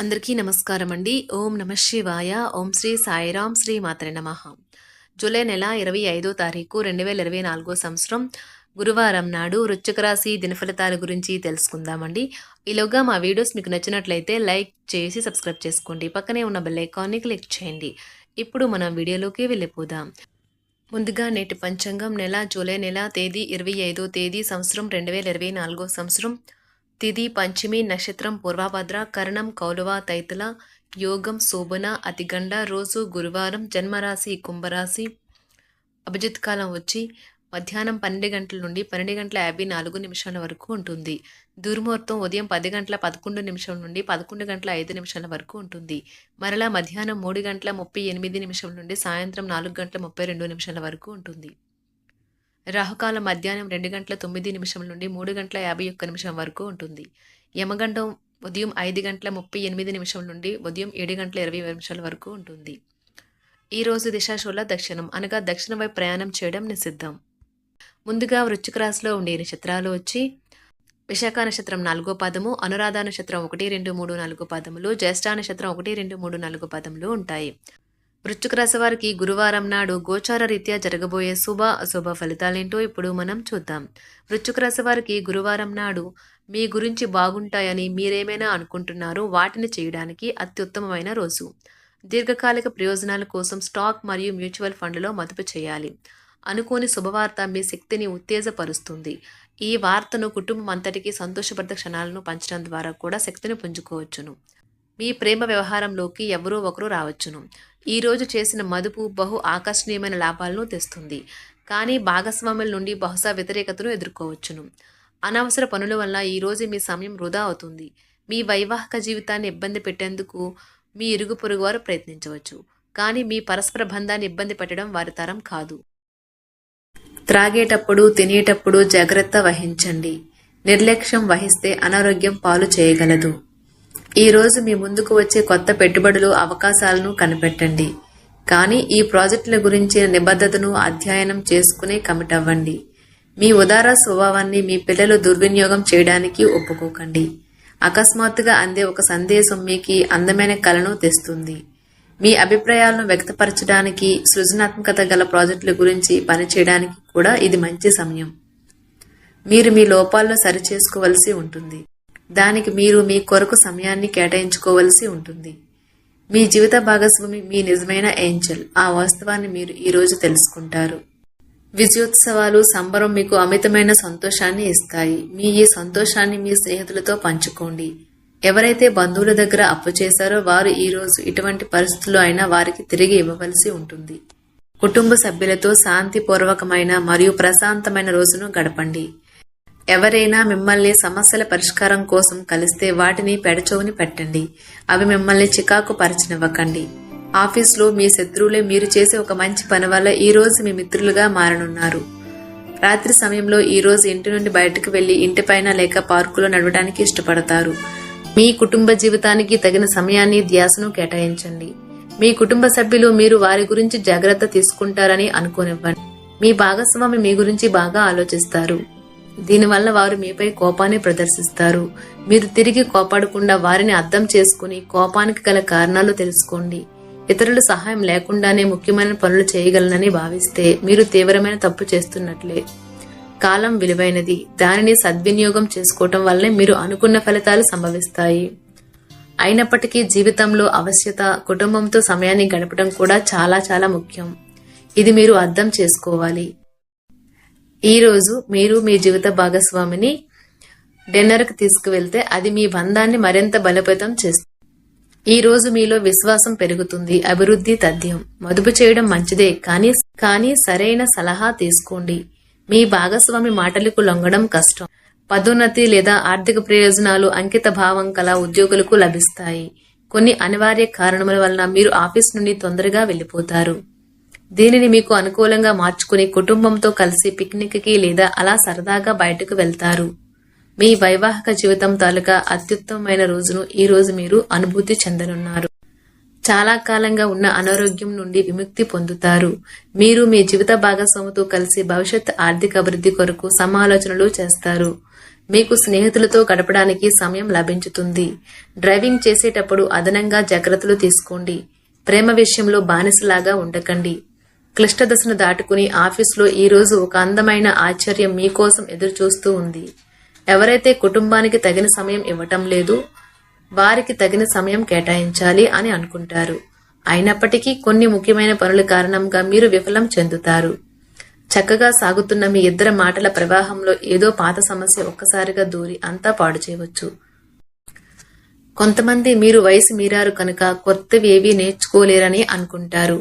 అందరికీ నమస్కారం అండి. ఓం నమ శివాయ. ఓం శ్రీ సాయిరాం శ్రీ మాత్రే నమః. జూలై నెల 25వ తారీఖు 2024 సంవత్సరం గురువారం నాడు వృశ్చిక రాశి దినఫలితాల గురించి తెలుసుకుందామండి. ఈలోగా మా వీడియోస్ మీకు నచ్చినట్లయితే లైక్ చేసి సబ్స్క్రైబ్ చేసుకోండి. పక్కనే ఉన్న బెల్ ఐకాన్ని క్లిక్ చేయండి. ఇప్పుడు మనం వీడియోలోకి వెళ్ళిపోదాం. ముందుగా నేటి పంచాంగం జూలై నెల తేదీ 25వ తేదీ సంవత్సరం 2024 సంవత్సరం తిథి పంచమి, నక్షత్రం పూర్వభద్ర, కరణం కౌలవ, తైతుల, యోగం శోభన, అతిగండ, రోజు గురువారం, జన్మరాశి కుంభరాశి, అభిజిత్ కాలం వచ్చి మధ్యాహ్నం 12 గంటల నుండి 12 గంటల 54 నిమిషాల వరకు ఉంటుంది. దుర్ముహూర్తం ఉదయం 10 గంటల 11 నిమిషం నుండి 11 గంటల 5 నిమిషాల వరకు ఉంటుంది. మరలా మధ్యాహ్నం 3 గంటల 38 నిమిషం నుండి సాయంత్రం 4 గంటల 32 నిమిషాల వరకు ఉంటుంది. రాహుకాలం మధ్యాహ్నం 2 గంటల 9 నిమిషం నుండి 3 గంటల 51 నిమిషం వరకు ఉంటుంది. యమగండం ఉదయం 5 గంటల 38 నిమిషం నుండి ఉదయం 7 గంటల 20 నిమిషాల వరకు ఉంటుంది. ఈరోజు దిశాశూల దక్షిణం అనగా దక్షిణ వైపు ప్రయాణం చేయడం నిషిద్ధం. ముందుగా వృశ్చిక రాశిలో ఉండే నక్షత్రాలు వచ్చి విశాఖ నక్షత్రం 4వ పాదము, అనురాధ నక్షత్రం 1, 2, 3, 4 పాదములు, జ్యేష్ఠ నక్షత్రం 1, 2, 3, 4 పాదములు ఉంటాయి. వృశ్చిక రాశి వారికి గురువారం నాడు గోచార రీత్యా జరగబోయే శుభ అశుభ ఫలితాలేంటో ఇప్పుడు మనం చూద్దాం. వృశ్చిక రాశి వారికి గురువారం నాడు మీ గురించి బాగుంటాయని మీరేమైనా అనుకుంటున్నారో వాటిని చేయడానికి అత్యుత్తమమైన రోజు. దీర్ఘకాలిక ప్రయోజనాల కోసం స్టాక్ మరియు మ్యూచువల్ ఫండ్లలో మదుపు చేయాలి. అనుకోని శుభవార్త మీ శక్తిని ఉత్తేజపరుస్తుంది. ఈ వార్తను కుటుంబం అంతటికీ సంతోషపరిత క్షణాలను పంచడం ద్వారా కూడా శక్తిని పుంజుకోవచ్చును. మీ ప్రేమ వ్యవహారంలోకి ఎవరో ఒకరు రావచ్చును. ఈరోజు చేసిన మదుపు బహు ఆకర్షణీయమైన లాభాలను తెస్తుంది. కానీ భాగస్వాముల నుండి బహుశా వ్యతిరేకతను ఎదుర్కోవచ్చును. అనవసర పనుల వల్ల ఈరోజు మీ సమయం వృధా అవుతుంది. మీ వైవాహిక జీవితాన్ని ఇబ్బంది పెట్టేందుకు మీ ఇరుగు పొరుగు వారు ప్రయత్నించవచ్చు. కానీ మీ పరస్పర బంధాన్ని ఇబ్బంది పెట్టడం వారి తరం కాదు. త్రాగేటప్పుడు తినేటప్పుడు జాగ్రత్త వహించండి. నిర్లక్ష్యం వహిస్తే అనారోగ్యం పాలు చేయగలదు. ఈ రోజు మీ ముందుకు వచ్చే కొత్త పెట్టుబడులు అవకాశాలను కనిపెట్టండి. కానీ ఈ ప్రాజెక్టుల గురించిన నిబద్ధతను అధ్యయనం చేసుకునే కమిట్ అవ్వండి. మీ ఉదార స్వభావాన్ని మీ పిల్లలు దుర్వినియోగం చేయడానికి ఒప్పుకోకండి. అకస్మాత్తుగా అందే ఒక సందేశం మీకు అందమైన కళను తెస్తుంది. మీ అభిప్రాయాలను వ్యక్తపరచడానికి, సృజనాత్మకత గల ప్రాజెక్టుల గురించి పనిచేయడానికి కూడా ఇది మంచి సమయం. మీరు మీ లోపాలను సరిచేసుకోవలసి ఉంటుంది. దానికి మీరు మీ కొరకు సమయాన్ని కేటాయించుకోవలసి ఉంటుంది. మీ జీవిత భాగస్వామి మీ నిజమైన ఏంజల్. ఆ వాస్తవాన్ని మీరు ఈరోజు తెలుసుకుంటారు. విజయోత్సవాలు, సంబరం మీకు అమితమైన సంతోషాన్ని ఇస్తాయి. మీ ఈ సంతోషాన్ని మీ స్నేహితులతో పంచుకోండి. ఎవరైతే బంధువుల దగ్గర అప్పు చేశారో వారు ఈరోజు ఇటువంటి పరిస్థితుల్లో అయినా వారికి తిరిగి ఇవ్వవలసి ఉంటుంది. కుటుంబ సభ్యులతో శాంతిపూర్వకమైన మరియు ప్రశాంతమైన రోజును గడపండి. ఎవరైనా మిమ్మల్ని సమస్యల పరిష్కారం కోసం కలిస్తే వాటిని పెడచోని పెట్టండి. అవి మిమ్మల్ని చికాకు పరచనివ్వకండి. ఆఫీస్లో మీ శత్రువులే మీరు చేసే ఒక మంచి పని వల్ల ఈ రోజు మీ మిత్రులుగా మారనున్నారు. రాత్రి సమయంలో ఈ రోజు ఇంటి నుండి బయటకు వెళ్లి ఇంటిపైన లేక పార్కులో నడవడానికి ఇష్టపడతారు. మీ కుటుంబ జీవితానికి తగిన సమయాన్ని, ధ్యాసను కేటాయించండి. మీ కుటుంబ సభ్యులు మీరు వారి గురించి జాగ్రత్త తీసుకుంటారని అనుకోనివ్వండి. మీ భాగస్వామి మీ గురించి బాగా ఆలోచిస్తారు. దీనివల్ల వారు మీపై కోపాన్ని ప్రదర్శిస్తారు. మీరు తిరిగి కోపాడకుండా వారిని అర్థం చేసుకుని కోపానికి గల కారణాలు తెలుసుకోండి. ఇతరుల సహాయం లేకుండానే ముఖ్యమైన పనులు చేయగలనని భావిస్తే మీరు తీవ్రమైన తప్పు చేస్తున్నట్లే. కాలం విలువైనది. దానిని సద్వినియోగం చేసుకోవటం వల్లే మీరు అనుకున్న ఫలితాలు సంభవిస్తాయి. అయినప్పటికీ జీవితంలో ఆవశ్యకత, కుటుంబంతో సమయాన్ని గడపడం కూడా చాలా చాలా ముఖ్యం. ఇది మీరు అర్థం చేసుకోవాలి. ఈ రోజు మీరు మీ జీవిత భాగస్వామిని డిన్నర్కి తీసుకువెళ్తే అది మీ బంధాన్ని మరింత బలోపేతం చేస్తుంది. ఈ రోజు మీలో విశ్వాసం పెరుగుతుంది. అభివృద్ధి తథ్యం. మదుపు చేయడం మంచిదే, కానీ సరైన సలహా తీసుకోండి. మీ భాగస్వామి మాటలకు లొంగడం కష్టం. పదోన్నతి లేదా ఆర్థిక ప్రయోజనాలు అంకిత భావం కల ఉద్యోగులకు లభిస్తాయి. కొన్ని అనివార్య కారణముల వలన మీరు ఆఫీస్ నుండి తొందరగా వెళ్లిపోతారు. దీనిని మీకు అనుకూలంగా మార్చుకుని కుటుంబంతో కలిసి పిక్నిక్ కి లేదా అలా సరదాగా బయటకు వెళ్తారు. మీ వైవాహిక జీవితం తాలూకా అత్యుత్తమమైన రోజును ఈ రోజు మీరు అనుభూతి చెందనున్నారు. చాలా కాలంగా ఉన్న అనారోగ్యం నుండి విముక్తి పొందుతారు. మీరు మీ జీవిత భాగస్వామితో కలిసి భవిష్యత్ ఆర్థిక అభివృద్ధి కొరకు సమాలోచనలు చేస్తారు. మీకు స్నేహితులతో గడపడానికి సమయం లభించుతుంది. డ్రైవింగ్ చేసేటప్పుడు అదనంగా జాగ్రత్తలు తీసుకోండి. ప్రేమ విషయంలో బానిసలాగా ఉండకండి. క్లిష్ట దశను దాటుకుని ఆఫీసులో ఈరోజు ఒక అందమైన ఆశ్చర్యం మీకోసం ఎదురుచూస్తూ ఉంది. ఎవరైతే కుటుంబానికి తగిన సమయం ఇవ్వటం లేదు, వారికి తగిన సమయం కేటాయించాలి అని అనుకుంటారు. అయినప్పటికీ కొన్ని ముఖ్యమైన పనుల కారణంగా మీరు విఫలం చెందుతారు. చక్కగా సాగుతున్న మీ ఇద్దరి మాటల ప్రవాహంలో ఏదో పాత సమస్య ఒక్కసారిగా దూరి అంతా పాడు చేయవచ్చు. కొంతమంది మీరు వయసు మీరారు కనుక కొత్తవి ఏవీ నేర్చుకోలేరని అనుకుంటారు.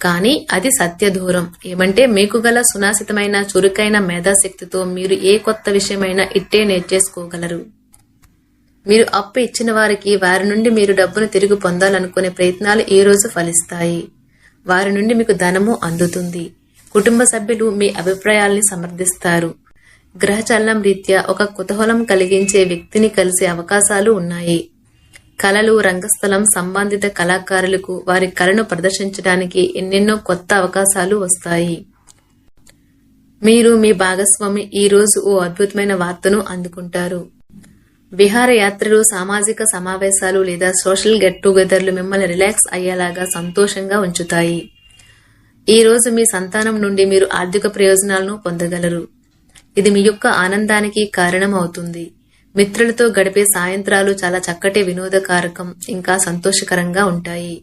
కానీ అది సత్య దూరం. ఏమంటే మీకు గల సునాసితమైన చురుకైన మేధాశక్తితో మీరు ఏ కొత్త విషయమైనా ఇట్టే నేర్చేసుకోగలరు. మీరు అప్పు ఇచ్చిన వారికి వారి నుండి మీరు డబ్బును తిరిగి పొందాలనుకునే ప్రయత్నాలు ఈ రోజు ఫలిస్తాయి. వారి నుండి మీకు ధనము అందుతుంది. కుటుంబ సభ్యులు మీ అభిప్రాయాల్ని సమర్థిస్తారు. గ్రహచలనం రీత్యా ఒక కుతూహలం కలిగించే వ్యక్తిని కలిసే అవకాశాలు ఉన్నాయి. కళలు, రంగస్థలం సంబంధిత కళాకారులకు వారి కళను ప్రదర్శించడానికి ఎన్నెన్నో కొత్త అవకాశాలు వస్తాయి. మీరు మీ భాగస్వామి ఈ రోజు ఓ అద్భుతమైన వార్తను అందుకుంటారు. విహారయాత్రలు, సామాజిక సమావేశాలు లేదా సోషల్ గెట్ టుగెదర్లు మిమ్మల్ని రిలాక్స్ అయ్యేలాగా సంతోషంగా ఉంచుతాయి. ఈ రోజు మీ సంతానం నుండి మీరు ఆర్థిక ప్రయోజనాలను పొందగలరు. ఇది మీ యొక్క ఆనందానికి కారణం అవుతుంది. మిత్రులతో గడిపే సాయంత్రాలు చాలా చక్కటి వినోదకారకం ఇంకా సంతోషకరంగా ఉంటాయి.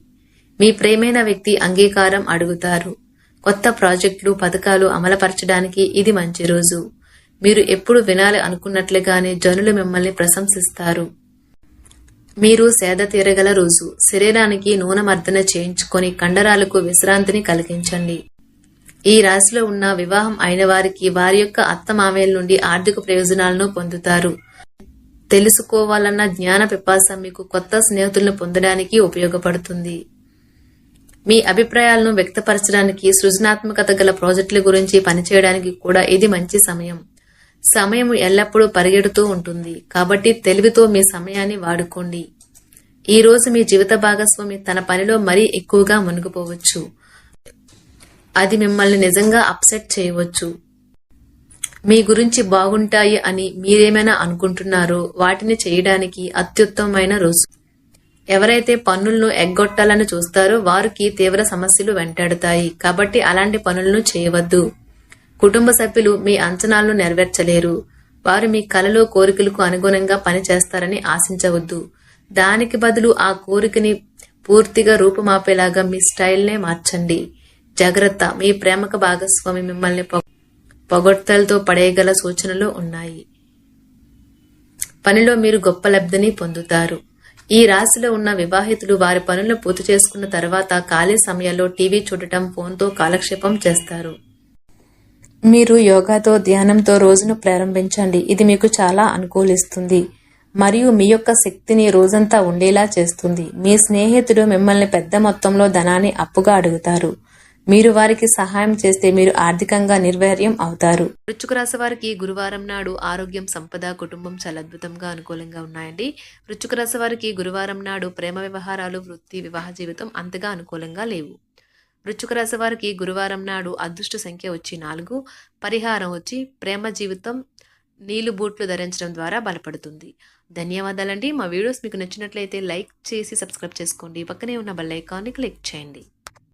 మీ ప్రేమైన వ్యక్తి అంగీకారం అడుగుతారు. కొత్త ప్రాజెక్టులు, పథకాలు అమలుపరచడానికి ఇది మంచి రోజు. మీరు ఎప్పుడు వినాలి అనుకున్నట్లుగానే జనులు మిమ్మల్ని ప్రశంసిస్తారు. మీరు సేద తీరగల రోజు. శరీరానికి నూనె మర్దన చేయించుకొని కండరాలకు విశ్రాంతిని కలిగించండి. ఈ రాశిలో ఉన్న వివాహం అయిన వారికి వారి యొక్క అత్తమామయ్యల నుండి ఆర్థిక ప్రయోజనాలను పొందుతారు. తెలుసుకోవాలన్న జ్ఞాన పిపాస మీకు కొత్త స్నేహితులను పొందడానికి ఉపయోగపడుతుంది. మీ అభిప్రాయాలను వ్యక్తపరచడానికి, సృజనాత్మకత గల ప్రాజెక్టుల గురించి పనిచేయడానికి కూడా ఇది మంచి సమయం. సమయం ఎల్లప్పుడూ పరిగెడుతూ ఉంటుంది. కాబట్టి తెలివితో మీ సమయాన్ని వాడుకోండి. ఈ రోజు మీ జీవిత భాగస్వామి తన పనిలో మరీ ఎక్కువగా మునిగిపోవచ్చు. అది మిమ్మల్ని నిజంగా అప్సెట్ చేయవచ్చు. మీ గురించి బాగుంటాయి అని మీరేమైనా అనుకుంటున్నారో వాటిని చేయడానికి అత్యుత్తమమైన రోజు. ఎవరైతే పన్నులను ఎగ్గొట్టాలని చూస్తారో వారికి తీవ్ర సమస్యలు వెంటాడుతాయి. కాబట్టి అలాంటి పనులను చేయవద్దు. కుటుంబ సభ్యులు మీ అంచనాలను నెరవేర్చలేరు. వారు మీ కలలో కోరికలకు అనుగుణంగా పనిచేస్తారని ఆశించవద్దు. దానికి బదులు ఆ కోరికని పూర్తిగా రూపుమాపేలాగా మీ స్టైల్నే మార్చండి. జాగ్రత్త, మీ ప్రేమక భాగస్వామి మిమ్మల్ని పొగడ్తలతో పడేయగల సూచనలు ఉన్నాయి. పనిలో మీరు గొప్ప లబ్ధిని పొందుతారు. ఈ రాశిలో ఉన్న వివాహితులు వారి పనులను పూర్తి చేసుకున్న తర్వాత ఖాళీ సమయాల్లో టీవీ చూడటం, ఫోన్తో కాలక్షేపం చేస్తారు. మీరు యోగాతో, ధ్యానంతో రోజును ప్రారంభించండి. ఇది మీకు చాలా అనుకూలిస్తుంది మరియు మీ యొక్క శక్తిని రోజంతా ఉండేలా చేస్తుంది. మీ స్నేహితుడు మిమ్మల్ని పెద్ద మొత్తంలో ధనాన్ని అప్పుగా అడుగుతారు. మీరు వారికి సహాయం చేస్తే మీరు ఆర్థికంగా నిర్వీర్యం అవుతారు. వృశ్చిక రాశి వారికి గురువారం నాడు ఆరోగ్యం, సంపద, కుటుంబం చాలా అద్భుతంగా అనుకూలంగా ఉన్నాయండి. వృశ్చిక రాశి వారికి గురువారం నాడు ప్రేమ వ్యవహారాలు, వృత్తి, వివాహ జీవితం అంతగా అనుకూలంగా లేవు. వృశ్చిక రాశి వారికి గురువారం నాడు అదృష్ట సంఖ్య వచ్చి 4, పరిహారం వచ్చి ప్రేమ జీవితం నీలు బూట్లు ధరించడం ద్వారా బలపడుతుంది. ధన్యవాదాలండి. మా వీడియోస్ మీకు నచ్చినట్లయితే లైక్ చేసి సబ్స్క్రైబ్ చేసుకోండి. పక్కనే ఉన్న బెల్ ఐకాన్ని క్లిక్ చేయండి.